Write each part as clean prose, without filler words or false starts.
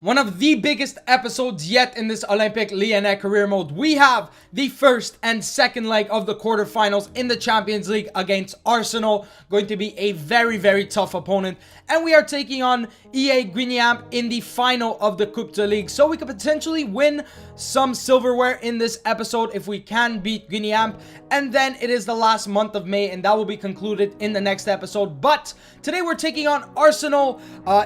One of the biggest episodes yet in this Olympique Lyonnais career mode. We have the first and second leg of the quarterfinals in the Champions League against Arsenal. Going to be a very, very tough opponent. And we are taking on EA Guingamp in the final of the Coupe de Ligue. So we could potentially win some silverware in this episode if we can beat Guingamp. And then it is the last month of May and that will be concluded in the next episode. But today we're taking on Arsenal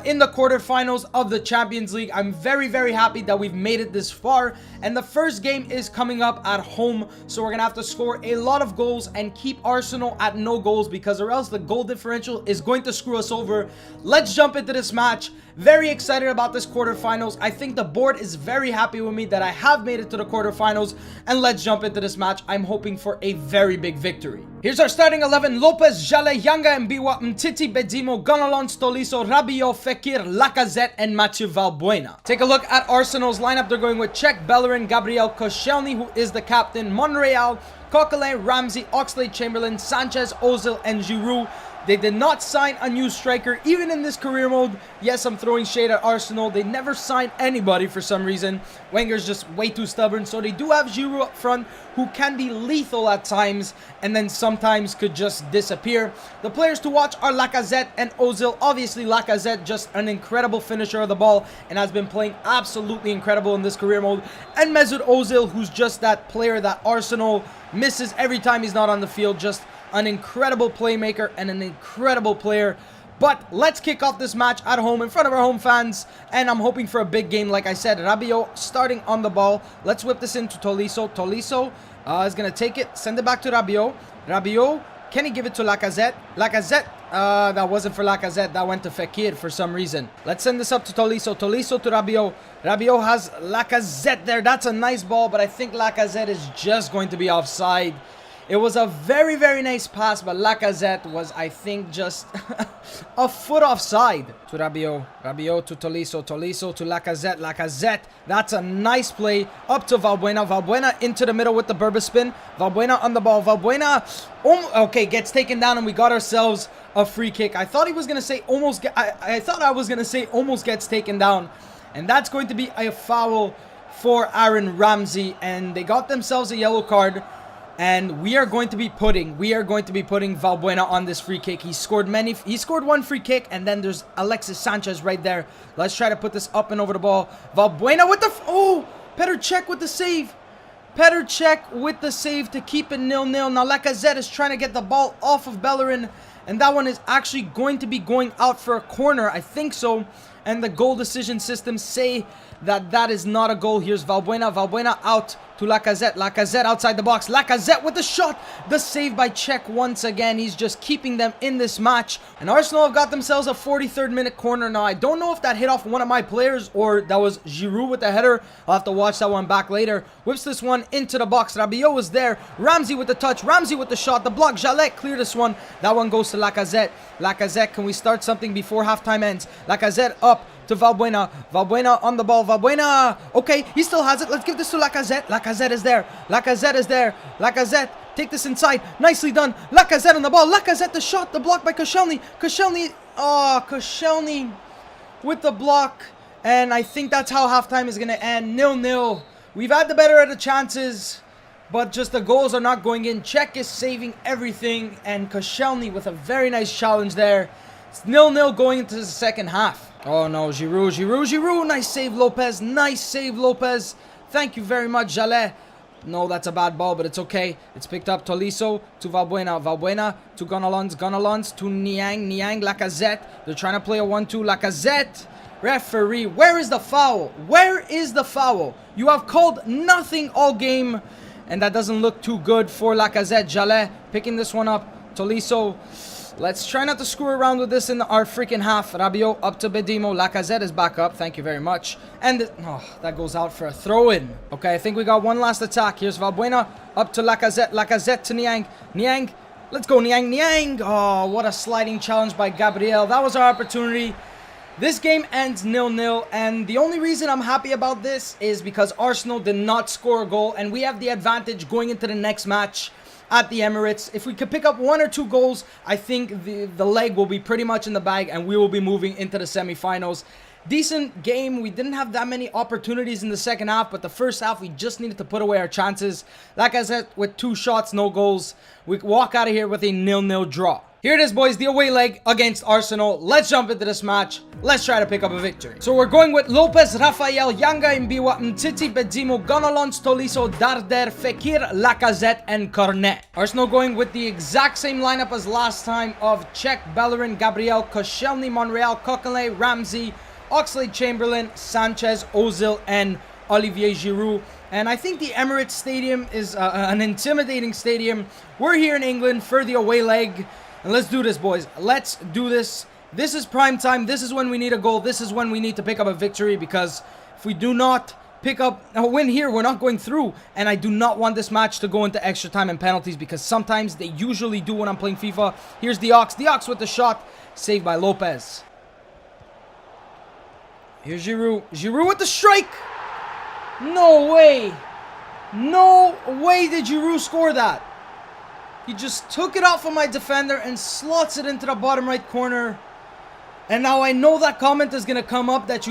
in the quarterfinals of the Champions League. I'm very, very happy that we've made it this far. And the first game is coming up at home. So we're going to have to score a lot of goals and keep Arsenal at no goals, because or else the goal differential is going to screw us over. Let's jump into this match. Very excited about this quarterfinals. I think the board is very happy with me that I have made it to the quarterfinals. And let's jump into this match. I'm hoping for a very big victory. Here's our starting 11. Lopez, Jallet, Yanga, Mbiwa, Mtiti, Bedimo, Gonalon, Stoliso, Rabiot, Fekir, Lacazette, and Mathieu Valbuena. Take a look at Arsenal's lineup. They're going with Cech, Bellerin, Gabriel, Koscielny, who is the captain, Monreal, Coquelin, Ramsey, Oxlade-Chamberlain, Sanchez, Ozil, and Giroud. They did not sign a new striker, even in this career mode. Yes, I'm throwing shade at Arsenal. They never sign anybody for some reason. Wenger's just way too stubborn. So they do have Giroud up front, who can be lethal at times, and then sometimes could just disappear. The players to watch are Lacazette and Ozil. Obviously, Lacazette, just an incredible finisher of the ball, and has been playing absolutely incredible in this career mode. And Mesut Ozil, who's just that player that Arsenal misses every time he's not on the field. Just an incredible playmaker and an incredible player. But let's kick off this match at home in front of our home fans, and I'm hoping for a big game. Like I said, Rabiot starting on the ball. Let's whip this into Tolisso. Tolisso is going to take it, send it back to Rabiot. Rabiot, can he give it to Lacazette? Lacazette, that wasn't for Lacazette. That went to Fekir for some reason. Let's send this up to Tolisso. Tolisso to Rabiot. Rabiot has Lacazette there. That's a nice ball, but I think Lacazette is just going to be offside. It was a very, very nice pass, but Lacazette was, I think, just a foot offside. To Rabiot. Rabiot to Tolisso. Tolisso to Lacazette. Lacazette. That's a nice play. Up to Valbuena. Valbuena into the middle with the Berba spin. Valbuena on the ball. Valbuena, okay, gets taken down, and we got ourselves a free kick. I thought he was going to say almost, I thought I was going to say almost gets taken down. And that's going to be a foul for Aaron Ramsey. And they got themselves a yellow card. And we are going to be putting Valbuena on this free kick. He scored one free kick, and then there's Alexis Sanchez right there. Let's try to put this up and over the ball. Valbuena with the, Petr Cech with the save. Petr Cech with the save to keep it 0-0. Now Lacazette is trying to get the ball off of Bellerin, and that one is actually going to be going out for a corner. I think so. And the goal decision systems say that that is not a goal. Here's Valbuena. Valbuena out to Lacazette. Lacazette outside the box. Lacazette with the shot. The save by Cech once again. He's just keeping them in this match. And Arsenal have got themselves a 43rd minute corner. Now, I don't know if that hit off one of my players or that was Giroud with the header. I'll have to watch that one back later. Whips this one into the box. Rabiot was there. Ramsey with the touch. Ramsey with the shot. The block. Jallet cleared this one. That one goes to Lacazette. Lacazette, can we start something before halftime ends? Lacazette up to Valbuena. Valbuena on the ball. Valbuena. Okay, he still has it. Let's give this to Lacazette. Lacazette is there. Lacazette is there. Lacazette, take this inside. Nicely done. Lacazette on the ball. Lacazette the shot. The block by Koscielny. Koscielny. Oh, Koscielny with the block. And I think that's how halftime is going to end. 0-0. We've had the better of the chances, but just the goals are not going in. Cech is saving everything, and Koscielny with a very nice challenge there. It's 0-0 going into the second half. Oh no, Giroud, Giroud, Giroud. Nice save, Lopez. Nice save, Lopez. Thank you very much, Jallet. No, that's a bad ball, but it's okay. It's picked up. Tolisso to Valbuena. Valbuena to Gonalons. Gonalons to Niang. Niang, Lacazette. They're trying to play a 1-2. Lacazette. Referee, where is the foul? Where is the foul? You have called nothing all game, and that doesn't look too good for Lacazette. Jallet picking this one up. Tolisso. Let's try not to screw around with this in our freaking half. Rabiot up to Bedimo. Lacazette is back up. Thank you very much. And that goes out for a throw-in. Okay, I think we got one last attack. Here's Valbuena up to Lacazette. Lacazette to Niang. Niang. Let's go, Niang. Niang. Oh, what a sliding challenge by Gabriel. That was our opportunity. This game ends 0-0, and the only reason I'm happy about this is because Arsenal did not score a goal, and we have the advantage going into the next match at the Emirates. If we could pick up 1 or 2 goals, I think the leg will be pretty much in the bag, and we will be moving into the semifinals. decent game. We didn't have that many opportunities in the second half, but the first half, we just needed to put away our chances. Like I said, with 2 shots, no goals, we walk out of here with a 0-0 draw. Here it is, boys, the away leg against Arsenal. Let's jump into this match. Let's try to pick up a victory. So we're going with Lopez, Rafael, Yanga, Mbiwa, Mtiti, Bedzimo, Gonalons, Tolisso, Darder, Fekir, Lacazette, and Cornet. Arsenal going with the exact same lineup as last time of Cech, Bellerin, Gabriel, Koscielny, Monreal, Coquelin, Ramsey, Oxlade-Chamberlain, Sanchez, Ozil, and Olivier Giroud. And I think the Emirates Stadium is an intimidating stadium. We're here in England for the away leg. And let's do this, boys. Let's do this. This is prime time. This is when we need a goal. This is when we need to pick up a victory, because if we do not pick up a win here, we're not going through. And I do not want this match to go into extra time and penalties, because sometimes they usually do when I'm playing FIFA. Here's the Ox. The Ox with the shot. Saved by Lopez. Here's Giroud. Giroud with the strike. No way. No way did Giroud score that. He just took it off of my defender and slots it into the bottom right corner. And now I know that comment is going to come up that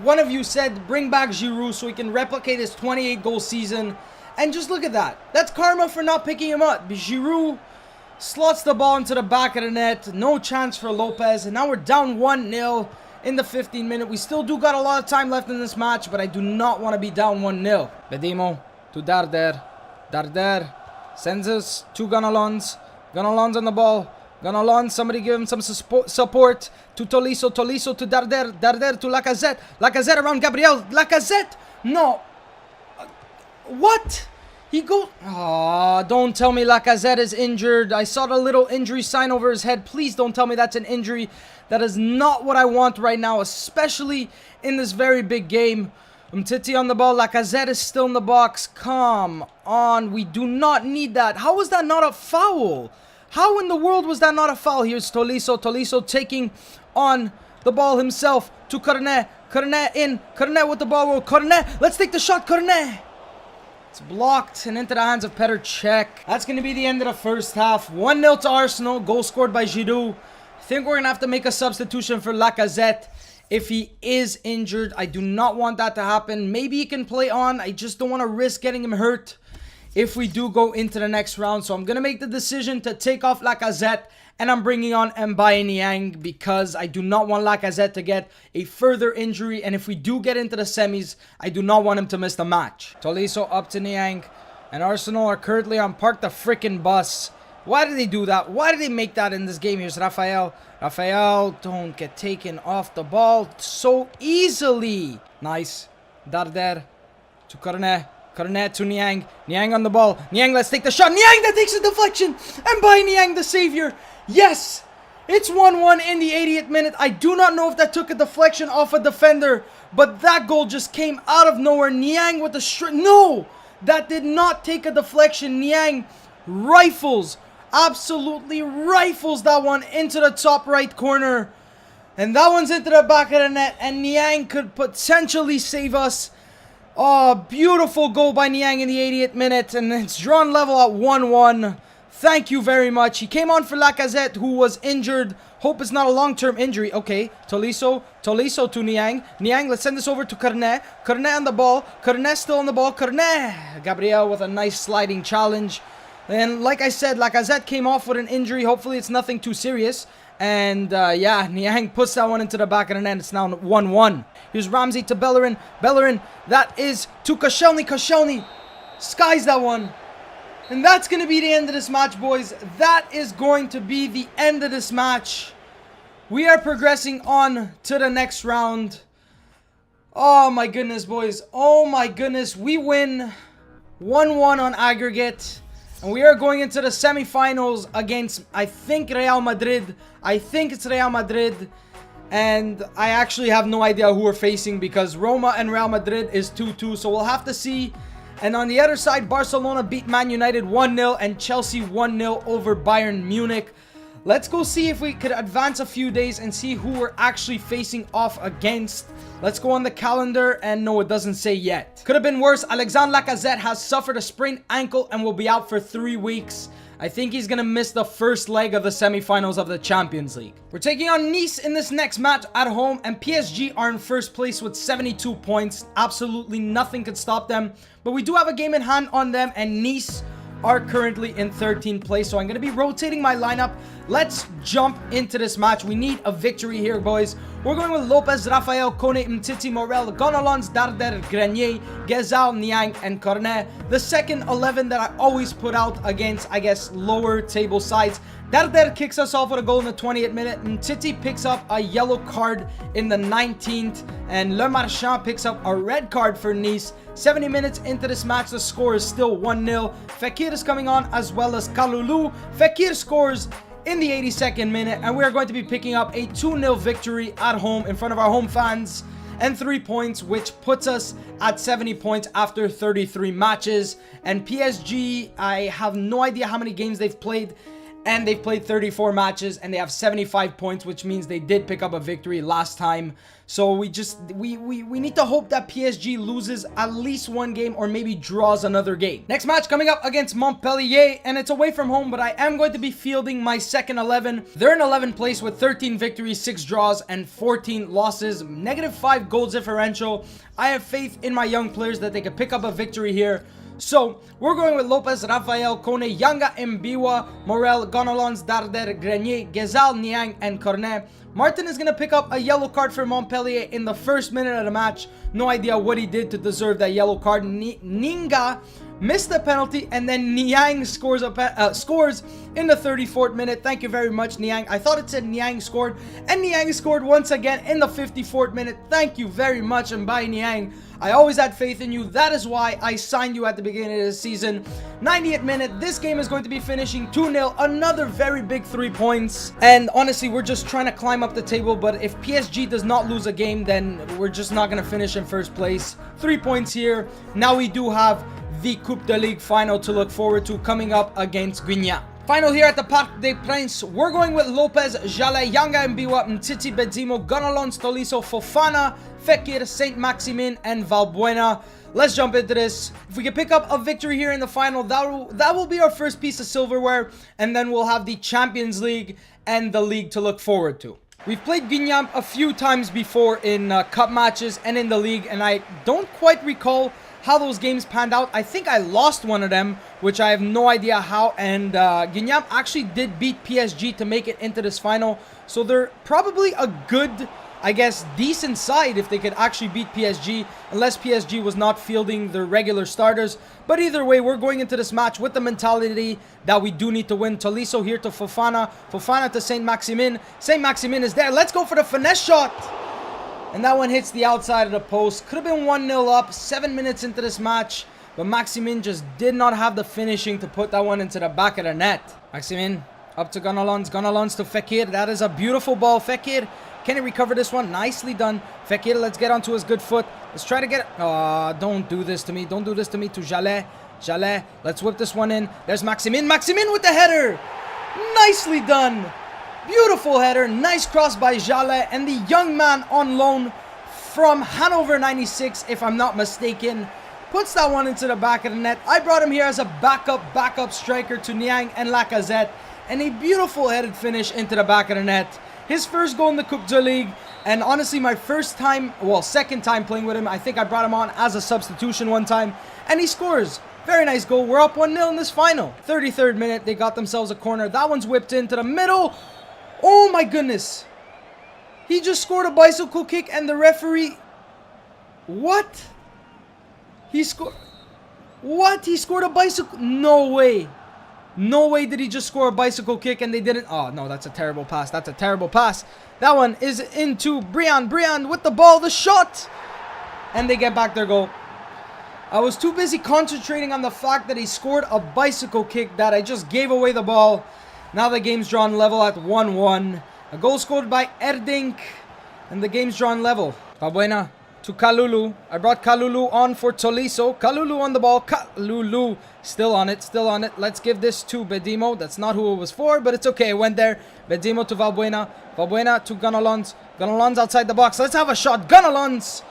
one of you said bring back Giroud so he can replicate his 28 goal season. And just look at that. That's karma for not picking him up. Giroud slots the ball into the back of the net. No chance for Lopez. And now we're down 1-0 in the 15th minute. We still do got a lot of time left in this match, but I do not want to be down 1-0. Bedimo to Darder. Darder sends us to Gonalons. Gonalons on the ball. Gonalons, somebody give him some support. To Tolisso. Tolisso to Darder. Darder to Lacazette. Lacazette around Gabriel. Lacazette! No. What? He goes... Oh, don't tell me Lacazette is injured. I saw the little injury sign over his head. Please don't tell me that's an injury. That is not what I want right now, especially in this very big game. Umtiti on the ball. Lacazette is still in the box. Come on. We do not need that. How was that not a foul? How in the world was that not a foul? Here's Tolisso. Tolisso taking on the ball himself to Cornet. Cornet in. Cornet with the ball. Cornet. Let's take the shot. Cornet. It's blocked and into the hands of Petr Cech. That's going to be the end of the first half. 1-0 to Arsenal. Goal scored by Giroud. I think we're going to have to make a substitution for Lacazette if he is injured. I do not want that to happen. Maybe he can play on. I just don't want to risk getting him hurt if we do go into the next round. So I'm going to make the decision to take off Lacazette, and I'm bringing on Mbaye Niang because I do not want Lacazette to get a further injury. And if we do get into the semis, I do not want him to miss the match. Tolisso up to Niang, and Arsenal are currently on park the frickin' bus. Why did they do that? Why did they make that in this game? Here's Rafael. Rafael, don't get taken off the ball so easily. Nice. Darder to Cornet. Cornet to Niang. Niang on the ball. Niang, let's take the shot. Niang, that takes a deflection. And by Niang, the savior. Yes. It's 1-1 in the 80th minute. I do not know if that took a deflection off a defender, but that goal just came out of nowhere. Niang with the straight. No, that did not take a deflection. Niang rifles. Absolutely rifles that one into the top right corner. And that one's into the back of the net. And Niang could potentially save us. Oh, beautiful goal by Niang in the 80th minute. And it's drawn level at 1-1. Thank you very much. He came on for Lacazette, who was injured. Hope it's not a long-term injury. Okay, Tolisso. Tolisso to Niang. Niang, let's send this over to Cornet. Cornet on the ball. Cornet still on the ball. Cornet. Gabriel with a nice sliding challenge. And like I said, Lacazette came off with an injury. Hopefully it's nothing too serious. And yeah, Niang puts that one into the back of the net. It's now 1-1. Here's Ramsey to Bellerin. Bellerin, that is to Koscielny. Koscielny skies that one. And that's going to be the end of this match, boys. That is going to be the end of this match. We are progressing on to the next round. Oh my goodness, boys. Oh my goodness. We win 1-1 on aggregate. And we are going into the semifinals against, I think, Real Madrid. I think it's Real Madrid. And I actually have no idea who we're facing because Roma and Real Madrid is 2-2. So we'll have to see. And on the other side, Barcelona beat Man United 1-0 and Chelsea 1-0 over Bayern Munich. Let's go see if we could advance a few days and see who we're actually facing off against. Let's go on the calendar, and no, it doesn't say yet. Could have been worse. Alexandre Lacazette has suffered a sprained ankle and will be out for 3 weeks. I think he's gonna miss the first leg of the semifinals of the Champions League. We're taking on Nice in this next match at home, and PSG are in first place with 72 points. Absolutely nothing could stop them, but we do have a game in hand on them, and Nice are currently in 13th place, so I'm going to be rotating my lineup. Let's jump into this match. We need a victory here, boys. We're going with Lopez, Raphael, Kone, Mtiti, Morel, Gonalons, Darder, Grenier, Gezal, Niang, and Cornet. The second 11 that I always put out against, I guess, lower table sides. Darder kicks us off with a goal in the 20th minute. Mtiti picks up a yellow card in the 19th. And Le Marchand picks up a red card for Nice. 70 minutes into this match, the score is still 1-0. Fekir is coming on as well as Kalulu. Fekir scores in the 82nd minute, and we are going to be picking up a 2-0 victory at home in front of our home fans. And 3 points, which puts us at 70 points after 33 matches. And PSG, I have no idea how many games they've played. And they've played 34 matches and they have 75 points, which means they did pick up a victory last time. So we need to hope that PSG loses at least one game or maybe draws another game. Next match coming up against Montpellier, and it's away from home, but I am going to be fielding my second 11. They're in 11th place with 13 victories, 6 draws, and 14 losses. -5 goal differential. I have faith in my young players that they could pick up a victory here. So, we're going with Lopez, Raphael, Kone, Yanga, Mbiwa, Morel, Gonalons, Darder, Grenier, Gezal, Niang, and Cornet. Martin is going to pick up a yellow card for Montpellier in the first minute of the match. No idea what he did to deserve that yellow card. Ninga missed the penalty, and then Niang scores in the 34th minute. Thank you very much, Niang. I thought it said Niang scored, and Niang scored once again in the 54th minute. Thank you very much, and bye, Niang. I always had faith in you. That is why I signed you at the beginning of the season. 90th minute, this game is going to be finishing 2-0. Another very big 3 points. And honestly, we're just trying to climb up the table. But if PSG does not lose a game, then we're just not going to finish in first place. 3 points here. Now we do have the Coupe de Ligue final to look forward to coming up against Guignan. Final here at the Parc des Princes, we're going with Lopez, Jalais, Yanga Mbiwa, Mtiti, Benzimo, Gonalons, Tolisso, Fofana, Fekir, Saint-Maximin, and Valbuena. Let's jump into this. If we can pick up a victory here in the final, that will be our first piece of silverware, and then we'll have the Champions League and the league to look forward to. We've played Guignan a few times before in cup matches and in the league, and I don't quite recall how those games panned out. I think I lost one of them, which I have no idea how, and Guignan actually did beat PSG to make it into this final, so they're probably a good, I guess, decent side if they could actually beat PSG, unless PSG was not fielding their regular starters. But either way, we're going into this match with the mentality that we do need to win. Tolisso here to Fofana, Fofana to Saint-Maximin. Saint-Maximin is there. Let's go for the finesse shot. And that one hits the outside of the post. Could have been 1-0 up, 7 minutes into this match. But Maximin just did not have the finishing to put that one into the back of the net. Maximin up to Gonalons. Gonalons to Fekir. That is a beautiful ball. Fekir, can he recover this one? Nicely done. Fekir, let's get onto his good foot. Let's try to get it. Oh, don't do this to me. Don't do this to me. To Jalais. Jalais, let's whip this one in. There's Maximin. Maximin with the header. Nicely done. Beautiful header, nice cross by Jalais, and the young man on loan from Hanover 96, if I'm not mistaken, puts that one into the back of the net. I brought him here as a backup striker to Niang and Lacazette, and a beautiful headed finish into the back of the net. His first goal in the Coupe de Ligue, and honestly my second time playing with him. I think I brought him on as a substitution one time, and he scores. Very nice goal. We're up 1-0 in this final. 33rd minute, they got themselves a corner. That one's whipped into the middle. Oh my goodness. He just scored a bicycle kick and the referee... What? He scored... What? He scored a bicycle... No way. No way did he just score a bicycle kick and they didn't... Oh no, that's a terrible pass. That's a terrible pass. That one is into Brian. Brian with the ball, the shot. And they get back their goal. I was too busy concentrating on the fact that he scored a bicycle kick that I just gave away the ball. Now the game's drawn level at 1-1. A goal scored by Erdink. And the game's drawn level. Valbuena to Kalulu. I brought Kalulu on for Tolisso. Kalulu on the ball. Kalulu still on it. Still on it. Let's give this to Bedimo. That's not who it was for, but it's okay. It went there. Bedimo to Valbuena. Valbuena to Gonalons. Gonalons outside the box. Let's have a shot. Gonalons.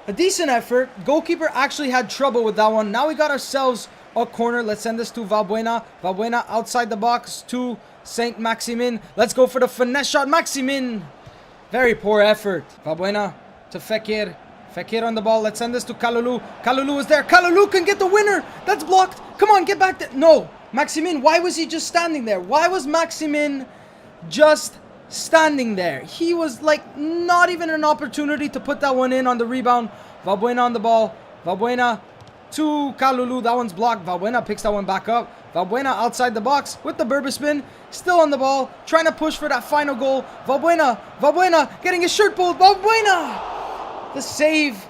A decent effort. Goalkeeper actually had trouble with that one. Now we got ourselves a corner. Let's send this to Valbuena. Valbuena outside the box to Saint Maximin. Let's go for the finesse shot. Maximin. Very poor effort. Valbuena to Fekir. Fekir on the ball. Let's send this to Kalulu. Kalulu is there. Kalulu can get the winner. That's blocked. Come on, get back there. No. Maximin, why was he just standing there? Why was Maximin just standing there? He was like not even an opportunity to put that one in on the rebound. Valbuena on the ball. Valbuena to Kalulu. That one's blocked. Valbuena picks that one back up. Valbuena outside the box with the Berber spin. Still on the ball. Trying to push for that final goal. Valbuena. Valbuena getting his shirt pulled. Valbuena. The save.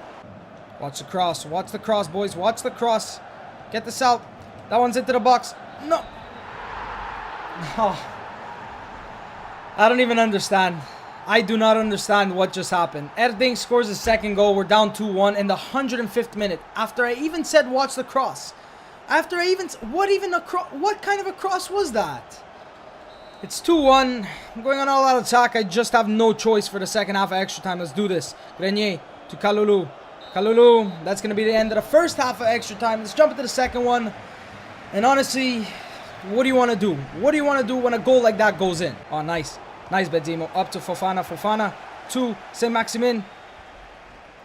Watch the cross. Watch the cross, boys. Watch the cross. Get this out. That one's into the box. No. Oh. I don't even understand. I do not understand what just happened. Erding scores his second goal. We're down 2-1 in the 105th minute. After I even said watch the cross. After I even... What kind of a cross was that? It's 2-1. I'm going on all out attack. I just have no choice for the second half of extra time. Let's do this. Grenier to Kalulu. Kalulu. That's going to be the end of the first half of extra time. Let's jump into the second one. And honestly, what do you want to do? What do you want to do when a goal like that goes in? Oh, nice. Nice, Bedimo. Up to Fofana. Fofana to Saint Maximin.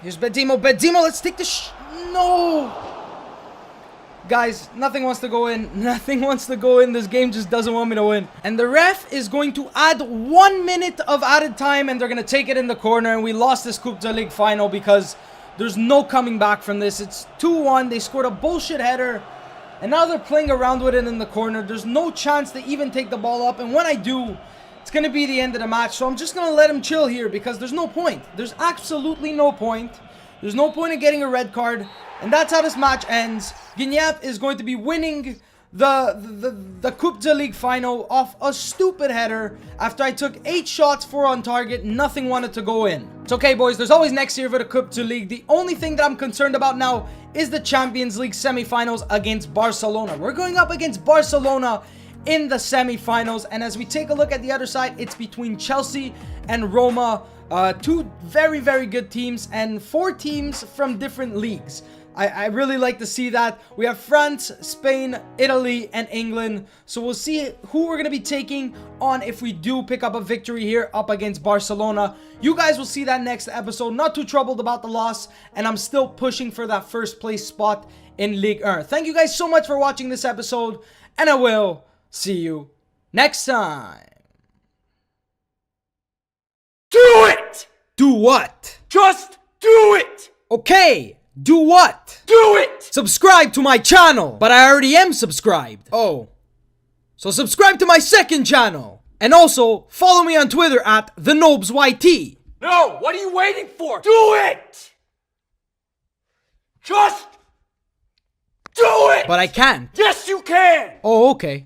Here's Bedimo. Bedimo, let's take the no! Guys, nothing wants to go in. Nothing wants to go in. This game just doesn't want me to win. And the ref is going to add 1 minute of added time, and they're going to take it in the corner. And we lost this Coupe de Ligue final because there's no coming back from this. It's 2-1. They scored a bullshit header. And now they're playing around with it in the corner. There's no chance to even take the ball up. And when I do, it's going to be the end of the match. So I'm just going to let him chill here because there's no point. There's absolutely no point. There's no point in getting a red card. And that's how this match ends. Guignat is going to be winning the Coupe de Ligue final off a stupid header after I took 8 shots, 4 on target. Nothing wanted to go in. It's okay, boys. There's always next year for the Coupe de Ligue. The only thing that I'm concerned about now is the Champions League semifinals against Barcelona. We're going up against Barcelona in the semifinals. And as we take a look at the other side, it's between Chelsea and Roma. 2 very, very good teams and 4 teams from different leagues. I really like to see that. We have France, Spain, Italy, and England. So we'll see who we're going to be taking on if we do pick up a victory here up against Barcelona. You guys will see that next episode. Not too troubled about the loss. And I'm still pushing for that first place spot in Ligue 1. Thank you guys so much for watching this episode. And I will see you next time. Do it! Do what? Just do it! Okay. Do what? Do it! Subscribe to my channel. But I already am subscribed. Oh. So subscribe to my second channel. And also, follow me on Twitter at the Nobz YT. No, what are you waiting for? Do it! Just do it! But I can't. Yes, you can! Oh, okay.